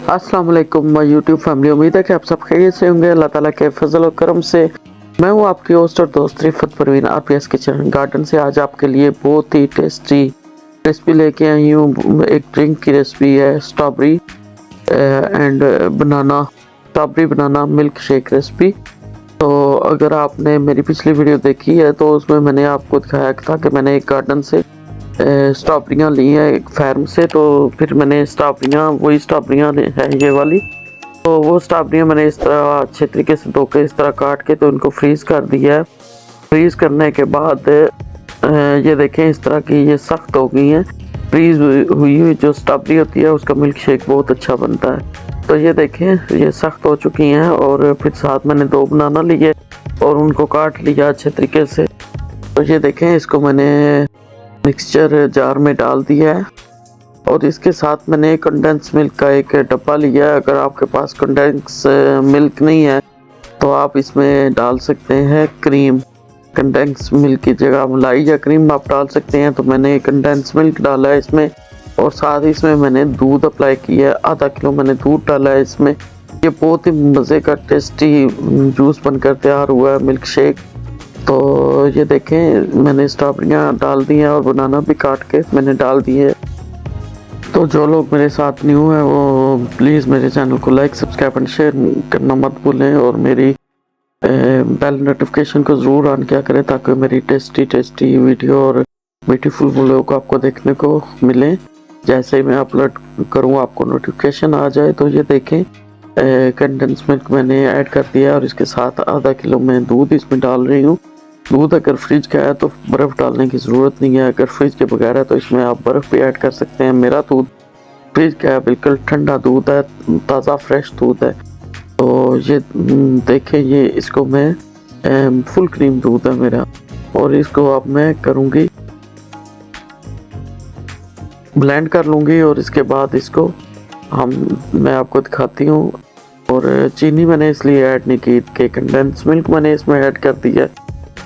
अस्सलाम वालेकुम my YouTube family. उम्मीद है कि आप सब खैरियत से होंगे। अल्लाह ताला के फजल और करम से मैं हूँ आपकी होस्ट और दोस्त Rifat Parveen RPS kitchen garden से। आज आपके लिए बहुत ही टेस्टी रेसिपी लेके आई हूँ। एक ड्रिंक की रेसिपी है strawberry and banana, strawberry banana milk shake recipe. तो अगर आपने मेरी पिछली वीडियो देखी है तो उसमें मैंने आपको दिखाया था कि मैंने एक गार्डन से स्ट्रॉबेरियाँ ली हैं एक फार्म से। तो फिर मैंने वही स्ट्रॉबेरियाँ है ये वाली। तो वो स्ट्रॉबेरियाँ मैंने इस तरह अच्छे तरीके से धो के इस तरह काट के तो इनको फ्रीज़ कर दिया है। फ्रीज़ करने के बाद ये देखें इस तरह की ये सख्त हो गई हैं। फ्रीज़ हुई जो स्ट्रॉबेरी होती है उसका मिल्क शेक बहुत अच्छा बनता है। तो ये देखें ये सख्त हो चुकी हैं। और फिर साथ मैंने 2 बनाना लिए और उनको काट लिया अच्छे तरीके से। तो ये देखें इसको मैंने मिक्सचर जार में डाल दिया है और इसके साथ मैंने कंडेंस मिल्क का एक डब्बा लिया है। अगर आपके पास कंडेंस मिल्क नहीं है तो आप इसमें डाल सकते हैं क्रीम। कंडेंस मिल्क की जगह मलाई या क्रीम आप डाल सकते हैं। तो मैंने कंडेंस मिल्क डाला है इसमें और साथ ही इसमें मैंने दूध अप्लाई किया है। आधा किलो मैंने दूध डाला है इसमें। ये बहुत ही मज़े का टेस्टी जूस बनकर तैयार हुआ है मिल्क शेक। तो ये देखें मैंने स्ट्रॉबेरियाँ डाल दी हैं और बनाना भी काट के मैंने डाल दिए। तो जो लोग मेरे साथ न्यू हैं वो प्लीज़ मेरे चैनल को लाइक सब्सक्राइब एंड शेयर करना मत भूलें और मेरी बेल नोटिफिकेशन को ज़रूर ऑन किया करें ताकि मेरी टेस्टी वीडियो और ब्यूटीफुल व्लॉग आपको देखने को मिले। जैसे ही मैं अपलोड करूँ आपको नोटिफिकेशन आ जाए। तो ये देखें कंडेंस मिल्क मैंने ऐड कर दिया और इसके साथ आधा किलो मैं दूध इसमें डाल रही हूँ। दूध अगर फ्रिज का है तो बर्फ़ डालने की ज़रूरत नहीं है। अगर फ्रिज के बगैर है तो इसमें आप बर्फ़ भी ऐड कर सकते हैं। मेरा दूध फ्रिज का है, बिल्कुल ठंडा दूध है, ताज़ा फ्रेश दूध है। तो ये देखें ये इसको मैं फुल क्रीम दूध है मेरा और इसको अब मैं करूँगी ब्लेंड कर लूँगी और इसके बाद इसको मैं आपको दिखाती हूँ। और चीनी मैंने इसलिए ऐड नहीं की कि कंडेंस मिल्क मैंने इसमें ऐड कर दिया है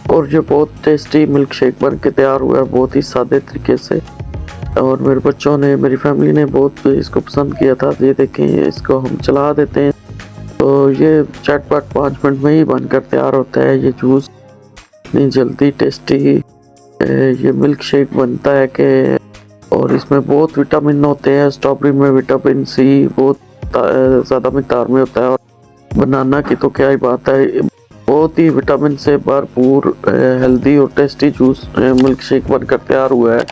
और ये बहुत टेस्टी मिल्क शेक बन के तैयार हुआ है बहुत ही सादे तरीके से। और मेरे बच्चों ने, मेरी फैमिली ने बहुत इसको पसंद किया था। ये देखें इसको हम चला देते हैं तो ये चटपट 5 मिनट में ही बनकर तैयार होता है ये जूस। इतनी जल्दी टेस्टी ये मिल्क शेक बनता है कि और इसमें बहुत विटामिन होते हैं। स्ट्रॉबेरी में विटामिन सी बहुत ज़्यादा मिकदार में होता है और बनाना की तो क्या ही बात है। बहुत ही विटामिन से भरपूर हेल्दी और टेस्टी जूस मिल्क शेक बनकर तैयार हुआ है।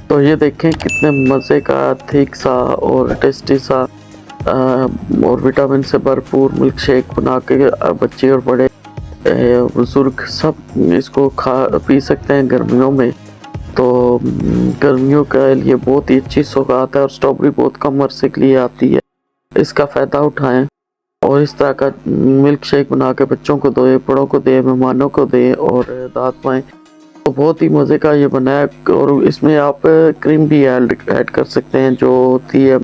तो ये देखें कितने मज़े का थिक सा और टेस्टी सा और विटामिन से भरपूर मिल्क शेक बना के बच्चे और बड़े बुजुर्ग सब इसको पी सकते हैं गर्मियों में। तो गर्मियों के लिए बहुत ही अच्छी सौगात है और स्ट्रॉबेरी बहुत कम अरसे के लिए आती है। इसका फ़ायदा उठाएं और इस तरह का मिल्क शेक बना के बच्चों को दें, बड़ों को दें, मेहमानों को दें और दाद पाएँ। तो बहुत ही मज़े का ये बना है। और इसमें आप क्रीम भी ऐड कर सकते हैं जो होती है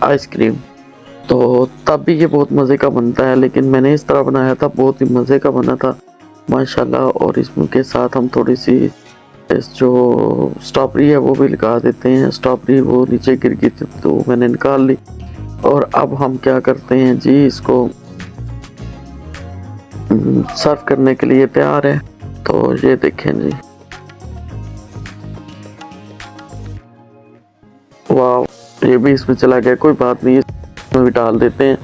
आइसक्रीम। तो तब भी ये बहुत मज़े का बनता है। लेकिन मैंने इस तरह बनाया था, बहुत ही मज़े का बना था माशाल्लाह। और इसके साथ हम थोड़ी सी जो स्ट्रॉबेरी है वो भी लगा देते हैं। स्ट्रॉबेरी वो नीचे गिर गई थी तो मैंने निकाल ली। और अब हम क्या करते हैं जी, इसको सर्व करने के लिए तैयार है। तो ये देखें जी, वाह ये भी इसमें चला गया, कोई बात नहीं इसमें भी डाल देते हैं।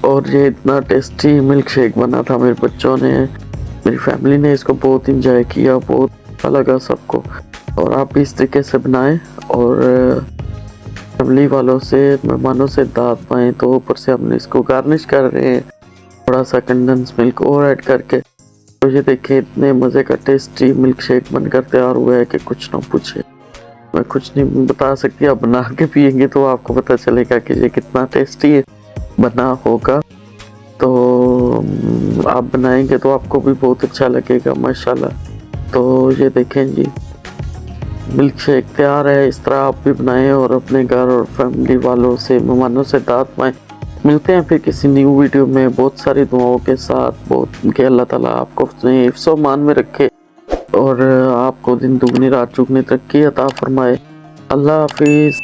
और ये इतना टेस्टी मिल्क शेक बना था। मेरे बच्चों ने, मेरी फैमिली ने इसको बहुत इंजॉय किया, बहुत अच्छा लगा सबको। और आप भी इस तरीके से बनाएं और फैमिली वालों से, मेहमानों से दाद पाएँ। तो ऊपर से हमने इसको गार्निश कर रहे हैं थोड़ा सा कंडेंस मिल्क और ऐड करके। तो ये देखिए इतने मज़े का टेस्टी मिल्क शेक बनकर तैयार हुआ है कि कुछ ना पूछे। मैं कुछ नहीं बता सकती, आप बना के पियेंगे तो आपको पता चलेगा कि ये कितना टेस्टी बना होगा। तो आप बनाएंगे तो आपको भी बहुत अच्छा लगेगा माशाल्लाह। तो ये देखें जी मिल्क शेक तैयार है। इस तरह आप भी बनाएं और अपने घर और फैमिली वालों से, मेहमानों से दाद पाएँ। मिलते हैं फिर किसी न्यू वीडियो में बहुत सारी दुआओं के साथ। बहुत कि अल्लाह ताला आपको अपने हिफ्ज़ मान में रखे और आपको दिन दुगनी रात चुगनी तरक्की अता फरमाए। अल्लाह हाफिज़।